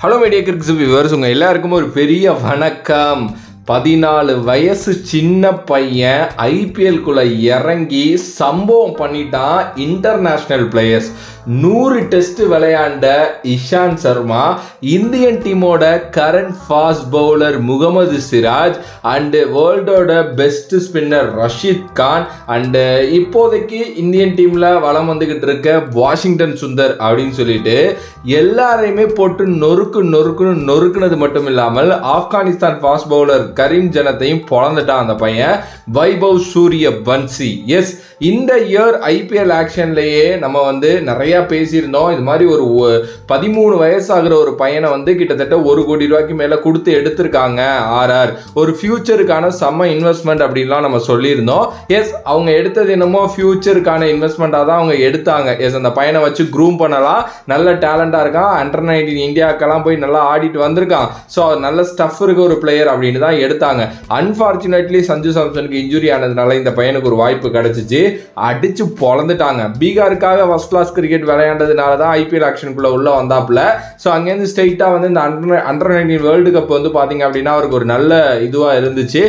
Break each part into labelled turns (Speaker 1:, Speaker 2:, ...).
Speaker 1: Hello media கிரிக்ஸ் viewers, உங்கள் எல்லாருக்கும் ஒரு பெரிய வணக்கம். 14 வயசு சின்ன பையன் ஐபிஎல்குள்ள இறங்கி சம்பவம் பண்ணிட்டான். இன்டர்நேஷ்னல் பிளேயர்ஸ் 100 டெஸ்ட் விளையாண்ட இஷாந்த் சர்மா, இந்தியன் டீமோட current fast bowler Mohammed Siraj and வேர்ல்டோட best spinner Rashid Khan and இப்போதைக்கு இந்தியன் டீமில் வலம் வந்துக்கிட்டு இருக்க வாஷிங்டன் சுந்தர் அப்படின்னு சொல்லிட்டு எல்லாரையுமே போட்டு நொறுக்குனது மட்டும் இல்லாமல் ஆப்கானிஸ்தான் ஃபாஸ்ட் பவுலர் கரீம் ஜனத்தையும் பொழந்துட்டான் அந்த பையன், வைபவ் சூரியவன்சி. எஸ், இந்த இயர் ஐபிஎல் ஆக்ஷன்லேயே நம்ம நிறைய பேசியிருந்தோம். இது மாதிரி ஒரு 13 வயசாகிற ஒரு பையனை கிட்டத்தட்ட 1 கோடி ரூபாய்க்கு மேலே கொடுத்து எடுத்திருக்காங்க ஆர்ஆர். ஒரு ஃபியூச்சருக்கான செம்ம இன்வெஸ்ட்மெண்ட் அப்படின்லாம் நம்ம சொல்லியிருந்தோம். எஸ், அவங்க எடுத்தது என்னமோ ஃபியூச்சருக்கான இன்வெஸ்ட்மெண்ட்டாக தான் அவங்க எடுத்தாங்க. எஸ், அந்த பையனை வச்சு க்ரூம் பண்ணலாம், நல்ல டேலண்டாக இருக்கான், அண்டர் 19 இந்தியாவுக்கெல்லாம் போய் நல்லா ஆடிட்டு வந்திருக்கான், ஸோ நல்ல ஸ்டஃப் இருக்க ஒரு பிளேயர் அப்படின்னு தான் எடுத்தாங்க. அன்ஃபார்ச்சுனேட்லி சஞ்சு சாம்சனுக்கு இன்ஜுரி ஆனதுனால இந்த பையனுக்கு ஒரு வாய்ப்பு கிடைச்சிச்சு, அடிச்சு பொழந்துட்டாங்க. பீகாருக்காக ஃபர்ஸ்ட் கிளாஸ் கிரிக்கெட் விளையாண்டதுனால தான் ஐபிஎல் ஆக்ஷனுக்குள்ள உள்ள வந்தாப்புல. ஸோ அங்கேருந்து ஸ்ட்ரெயிட்டாக இந்த அண்டர் 19 வேர்ல்டு கப் பார்த்தீங்க அப்படின்னா அவருக்கு ஒரு நல்ல இதுவாக இருந்துச்சு.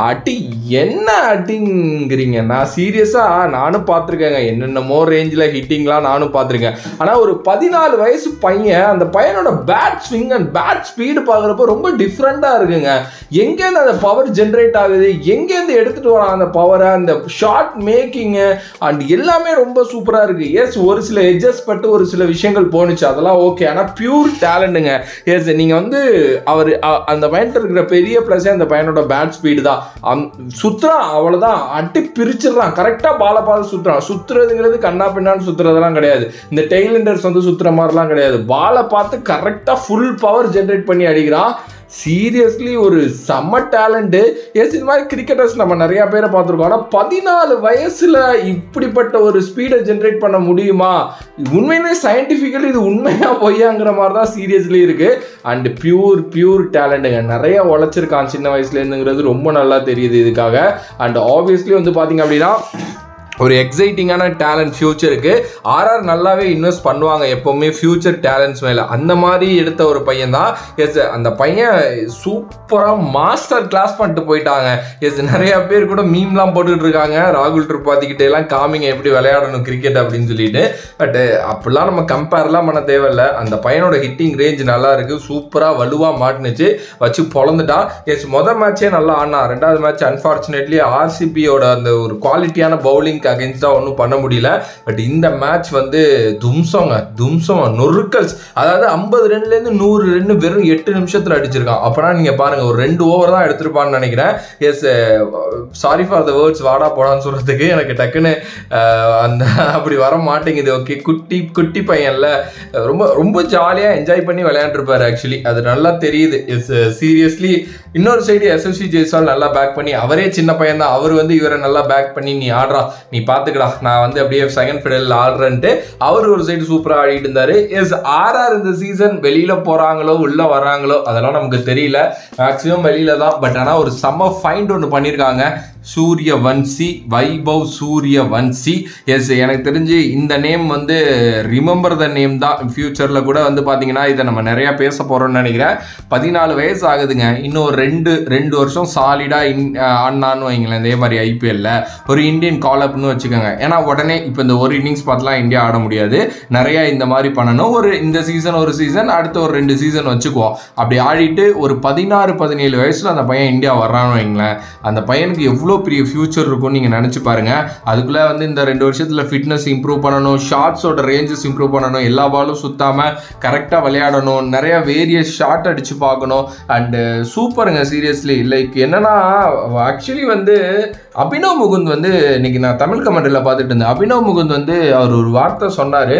Speaker 1: அடி என்ன அடிங்கிறீங்க, நான் சீரியஸாக நானும் பார்த்துருக்கேங்க, என்னென்னமோ ரேஞ்சில் ஹிட்டிங்லாம் நானும் பார்த்துருக்கேன். ஆனால் ஒரு 14 வயசு பையன், அந்த பையனோட bat swing and bat speed பார்க்குறப்ப ரொம்ப டிஃப்ரெண்ட்டாக இருக்குங்க. எங்கேருந்து அந்த பவர் ஜென்ரேட் ஆகுது, எங்கேருந்து எடுத்துகிட்டு வரான் அந்த பவரை, அந்த ஷாட் மேக்கிங்கு அண்ட் எல்லாமே ரொம்ப சூப்பராக இருக்குது. எஸ், ஒரு சில எட்ஜஸ் பட்டு ஒரு சில விஷயங்கள் போணுச்சு, அதெல்லாம் ஓகே. ஆனால் பியூர் டேலண்ட்டுங்க. எஸ், நீங்கள் அவர் அந்த பையன்ட்டு இருக்கிற பெரிய ப்ளஸே அந்த பையனோட பேட் ஸ்பீடு தான். சுற்றுறான், அவ்வளோதான், அட்டி பிரிச்சிடறான், கரெக்டாக பாலை பார்த்து சுற்றுறான். சுற்றுறதுங்கிறது கண்ணா பின்னான்னு சுற்றுறதெல்லாம் கிடையாது, இந்த டெய்லண்டர்ஸ் சுற்றுற மாதிரிலாம் கிடையாது. பாலை பார்த்து கரெக்டாக ஃபுல் பவர் ஜென்ரேட் பண்ணி அடிக்கிறான். சீரியஸ்லி ஒரு செம்ம டேலண்ட்டு. எஸ், இது மாதிரி கிரிக்கெட்டர்ஸ் நம்ம நிறைய பேரை பார்த்துருக்கோம். ஆனால் 14 வயசுல இப்படிப்பட்ட ஒரு ஸ்பீடை ஜென்ரேட் பண்ண முடியுமா? உண்மையிலே சயின்டிஃபிக்கலி இது உண்மையா பொய்யாங்கிற மாதிரி தான் சீரியஸ்லி இருக்கு. அண்ட் பியூர் டேலண்ட்டுங்க, நிறைய உழைச்சிருக்கான் சின்ன வயசுலேருந்துங்கிறது ரொம்ப நல்லா தெரியுது இதுக்காக. அண்ட் ஆப்வியஸ்லி பார்த்தீங்க அப்படின்னா ஒரு எக்ஸைட்டிங்கான டேலண்ட் ஃபியூச்சருக்கு ஆர்ஆர் நல்லாவே இன்வெஸ்ட் பண்ணுவாங்க எப்போவுமே ஃபியூச்சர் டேலண்ட்ஸ் மேலே. அந்த மாதிரி எடுத்த ஒரு பையன் தான். எஸ், அந்த பையன் சூப்பராக மாஸ்டர் கிளாஸ் பண்ணிட்டு போயிட்டாங்க. எஸ், நிறைய பேர் கூட மீம்லாம் போட்டுக்கிட்டு இருக்காங்க, ராகுல் திரிபாதிக்கிட்டே எல்லாம் காமிங்க எப்படி விளையாடணும் கிரிக்கெட் அப்படின்னு சொல்லிட்டு. பட் அப்படிலாம் நம்ம கம்பேர்லாம் பண்ண தேவையில்லை. அந்த பையனோட ஹிட்டிங் ரேஞ்ச் நல்லா இருக்குது, சூப்பராக வலுவாக மாட்டினுச்சு, வச்சு பொழந்துட்டான். எஸ், மொதல் மேட்சே நல்லா ஆனா, ரெண்டாவது மேட்ச் அன்ஃபார்ச்சுனேட்லி ஆர்சிபியோட அந்த ஒரு குவாலிட்டியான பவுலிங் அகைன்ஸ்டா ஒன்றும் பண்ண முடியல. பட் இந்த மேட்ச் தும்சம் நொறுக்கல்ஸ், அதாவது 50 ரன்லேருந்து 100 ரன் வெறும் 8 நிமிஷத்தில் அடிச்சிருக்கான். அப்போனா நீங்கள் பாருங்க, ஒரு 2 ஓவர் தான் எடுத்திருப்பான்னு நினைக்கிறேன். Yes, sorry for the words, வாடா போடான்னு சொல்கிறதுக்கு எனக்கு டக்குன்னு அந்த அப்படி வர மாட்டேங்குது. ஓகே, குட்டி பையன்ல ரொம்ப ஜாலியாக என்ஜாய் பண்ணி விளையாண்டுருப்பாரு. ஆக்சுவலி அது நல்லா தெரியுது. எஸ், சீரியஸ்லி இன்னொரு சைடு எஸ்எஸ்வி ஜெய்ஸ்வால் நல்லா பேக் பண்ணி, அவரே சின்ன பையன் தான், அவர் இவரை நல்லா பேக் பண்ணி நீ ஆடுறா, நீ பார்த்துக்கடா, நான் அப்படியே செகண்ட் ஃபிடல் ஆடுறேன்ட்டு அவர் ஒரு சைடு சூப்பராக ஆடிட்டு இருந்தாரு. எஸ், ஆர்ஆர் இந்த சீசன் வெளியில போறாங்களோ உள்ள வராங்களோ அதெல்லாம் நமக்கு தெரியல, மேக்ஸிமம் வெளியில தான். பட் ஆனால் ஒரு செம்ம ஃபைண்ட் ஒன்று பண்ணியிருக்காங்க, சூரியவன்சி, வைபவ் சூரியவன்சி. எஸ், எனக்கு தெரிஞ்சு இந்த நேம் ரிமெம்பர் த நேம் தான். ஃபியூச்சரில் கூட பார்த்தீங்கன்னா இதை நம்ம நிறையா பேச போகிறோம்னு நினைக்கிறேன். 14 வயசு ஆகுதுங்க, இன்னும் ரெண்டு வருஷம் சாலிடாக ஆனான்னு வைங்களேன். இதே மாதிரி ஐபிஎல்ல ஒரு இந்தியன் கால் அப்னு வச்சுக்கோங்க. ஏன்னா உடனே இப்போ இந்த ஒரு இன்னிங்ஸ் பார்த்துலாம் இந்தியா ஆட முடியாது, நிறையா இந்த மாதிரி பண்ணணும். இந்த சீசன் ஒரு சீசன், அடுத்த ஒரு 2 சீசன் வச்சுக்குவோம். அப்படி ஆடிட்டு ஒரு 16-17 வயசில் அந்த பையன் இந்தியா வர்றான்னு வைங்களேன், அந்த பையனுக்கு எவ்வளோ பெரிய ஃபியூச்சர் இருக்கும்னு நீங்கள் நினச்சி பாருங்க. அதுக்குள்ளே இந்த 2 வருஷத்தில் ஃபிட்னஸ் இம்ப்ரூவ் பண்ணணும், ஷாட்ஸோட ரேஞ்சஸ் இம்ப்ரூவ் பண்ணணும், எல்லா பாலும் சுத்தாமல் கரெக்டாக விளையாடணும், நிறைய வேரியஸ் ஷாட் அடித்து பார்க்கணும். அண்டு சூப்பருங்க சீரியஸ்லி. லைக் என்னன்னா, ஆக்சுவலி அபினவ் முகுந்த் இன்னைக்கு நான் தமிழ் கமெண்ட்ரியில் பார்த்துட்டு இருந்தேன். அபினவ் முகுந்த் அவர் ஒரு வார்த்தை சொன்னார்,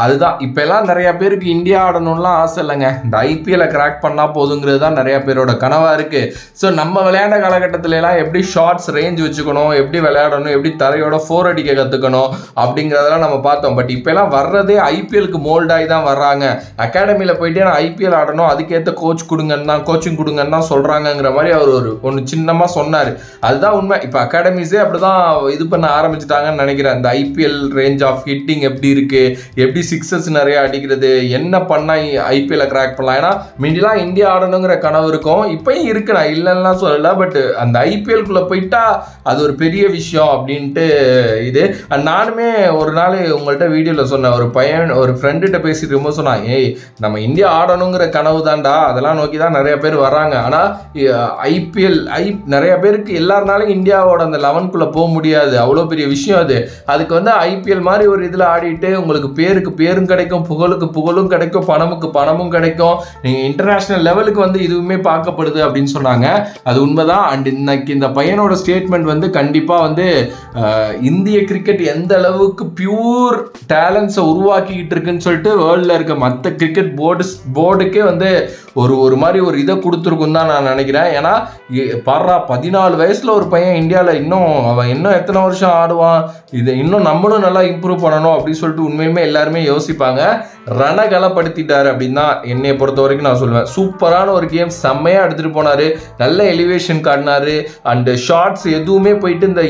Speaker 1: அதுதான் இப்போ எல்லாம் நிறைய பேருக்கு இந்தியா ஆடணும்லாம் ஆசை இல்லைங்க, இந்த ஐபிஎல்லை கிராக் பண்ணால் போதுங்கிறது தான் நிறைய பேரோட கனவாக இருக்குது. ஸோ நம்ம விளையாண்ட காலகட்டத்திலலாம் எப்படி ஷார்ட்ஸ் ரேஞ்ச் வச்சுக்கணும், எப்படி விளையாடணும், எப்படி தரையோட 4 அடிக்க கற்றுக்கணும் அப்படிங்கிறதெல்லாம் நம்ம பார்த்தோம். பட் இப்போலாம் வர்றதே ஐபிஎலுக்கு மோல்டாகி தான் வர்றாங்க. அகாடமியில் போயிட்டு நான் ஐபிஎல் ஆடணும், அதுக்கேற்ற கோச்சிங் கொடுங்கன்னு தான் சொல்கிறாங்கங்கிற மாதிரி அவர் ஒன்று சின்னமாக சொன்னார். அதுதான் உண்மை. இப்போ அகாடமிஸே அப்படி தான் இது பண்ண ஆரம்பிச்சிட்டாங்கன்னு நினைக்கிறேன். இந்த ஐபிஎல் ரேஞ்ச் ஆஃப் ஹிட்டிங் எப்படி இருக்குது, எப்படி சிக்ஸஸ் நிறையா அடிக்கிறது, என்ன பண்ணால் ஐபிஎல்லை கிராக் பண்ணலாம். ஏன்னா முன்னாடிலாம் இந்தியா ஆடணுங்கிற கனவு இருக்கும், இப்பயும் இருக்கு, நான் இல்லைன்னா சொல்லலை. பட் அந்த ஐபிஎல்குள்ளே போயிட்டா அது ஒரு பெரிய விஷயம் அப்படின்ட்டு இது. நானுமே ஒரு நாள் உங்கள்கிட்ட வீடியோவில் சொன்னேன், ஒரு ஃப்ரெண்டுகிட்ட பேசிட்டு இருக்கும்போது சொன்னான், ஏய் நம்ம இந்தியா ஆடணுங்கிற கனவு தான்டா, அதெல்லாம் நோக்கி தான் நிறைய பேர் வராங்க. ஆனால் ஐபிஎல் நிறைய பேருக்கு எல்லாருனாலும் இந்தியாவோட அந்த 11க்குள்ளே போக முடியாது, அவ்வளோ பெரிய விஷயம் அது. அதுக்கு வந்து ஐபிஎல் மாதிரி ஒரு இதில் ஆடிட்டு உங்களுக்கு பேரும் கிடைக்கும், புகழும் கிடைக்கும், பணமும் கிடைக்கும், நீங்கள் இன்டர்நேஷ்னல் லெவலுக்கு வந்து இதுவுமே பார்க்கப்படுது அப்படின்னு சொன்னாங்க. அது உண்மைதான். அண்ட் இன்னைக்கு இந்த பையனோட ஸ்டேட்மெண்ட் வந்து கண்டிப்பாக வந்து இந்திய கிரிக்கெட் எந்த அளவுக்கு பியூர் டேலண்ட்ஸை உருவாக்கிக்கிட்டு இருக்குன்னு சொல்லிட்டு வேர்ல்டில் இருக்க மற்ற கிரிக்கெட் போர்டுக்கே வந்து ஒரு மாதிரி ஒரு இதை கொடுத்துருக்குன்னு தான் நான் நினைக்கிறேன். ஏன்னா பாரா 14 வயசில் ஒரு பையன் இந்தியாவில் அவன் இன்னும் எத்தனை வருஷம் ஆடுவான், இதை இன்னும் நம்மளும் நல்லா இம்ப்ரூவ் பண்ணணும் அப்படின்னு சொல்லிட்டு உண்மையுமே எல்லாருமே யோசிப்பாங்க. ரணகலப்படுத்திட்டாரு அப்படின்னு தான் என்னையை பொறுத்த வரைக்கும் நான் சொல்லுவேன். சூப்பரான ஒரு கேம், செம்மையாக எடுத்துகிட்டு போனார், நல்ல எலிவேஷன் காட்டினார். அண்டு ஷார்ட்ஸ் எதுவுமே போயிட்டு இந்த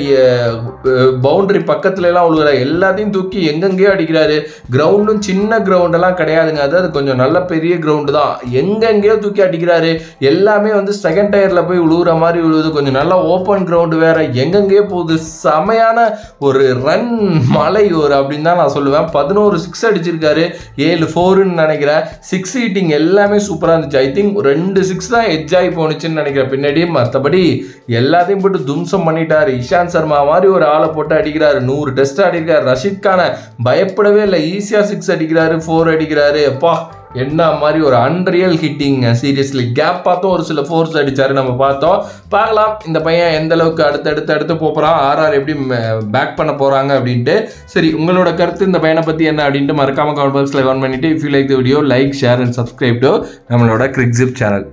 Speaker 1: பவுண்டரி பக்கத்துலலாம் விழுகிற எல்லாத்தையும் தூக்கி எங்கெங்கேயோ அடிக்கிறாரு. கிரவுண்டும் சின்ன கிரவுண்டெல்லாம் கிடையாதுங்க, அது கொஞ்சம் நல்ல பெரிய கிரவுண்டு தான், எங்கெங்கேயோ தூக்கி அடிக்கிறாரு. எல்லாமே வந்து செகண்ட் டயரில் போய் விழுகிற மாதிரி விழுவுது, கொஞ்சம் நல்லா ஓப்பன் கிரவுண்டு வேற, எங்கெங்கேயோ போகுது. செமையான ஒரு ரன் மலை அப்படின்னு தான் நான் சொல்லுவேன். 11 6 அடிச்சிருக்காரு, 7 4ன்னு நினைக்கிறேன். 6 ஹீட்டிங் எல்லாமே சூப்பராக இருந்துச்சு. ஐ திங்க் 2 6 தான் எட்ஜ் ஆகி போனுச்சுன்னு நினைக்கிறேன் பின்னாடி. மற்றபடி எல்லாத்தையும் போட்டு தும்சம் பண்ணிட்டாரு. இஷாந்த் சர்மா மாதிரி ஒரு ஆளை போட்டு அடிக்கிறாரு, 100 டெஸ்ட் அடிக்கிறாரு. ரஷீத் கானை பயப்படவே இல்லை, ஈஸியாக 6 அடிக்கிறாரு, 4 அடிக்கிறாரு. அப்பா என்ன மாதிரி ஒரு அன்ரியல் ஹிட்டிங். சீரியஸ்லி கேப் பார்த்தோம், ஒரு சில ஃபோர்ஸ் அடிச்சாரு, நம்ம பார்த்தோம். பார்க்கலாம் இந்த பையன் எந்த அளவுக்கு அடுத்து போகிறான், ஆர்ஆர் எப்படி பேக் பண்ண போகிறாங்க அப்படின்ட்டு. சரி, உங்களோட கருத்து இந்த பையனை பற்றி என்ன அப்படின்ட்டு மறக்காம கமெண்ட் பாக்ஸில் கமெண்ட் பண்ணிட்டு, if you like the video like share and subscribe to நம்மளோட கிரிக்ஸிப் சேனல்.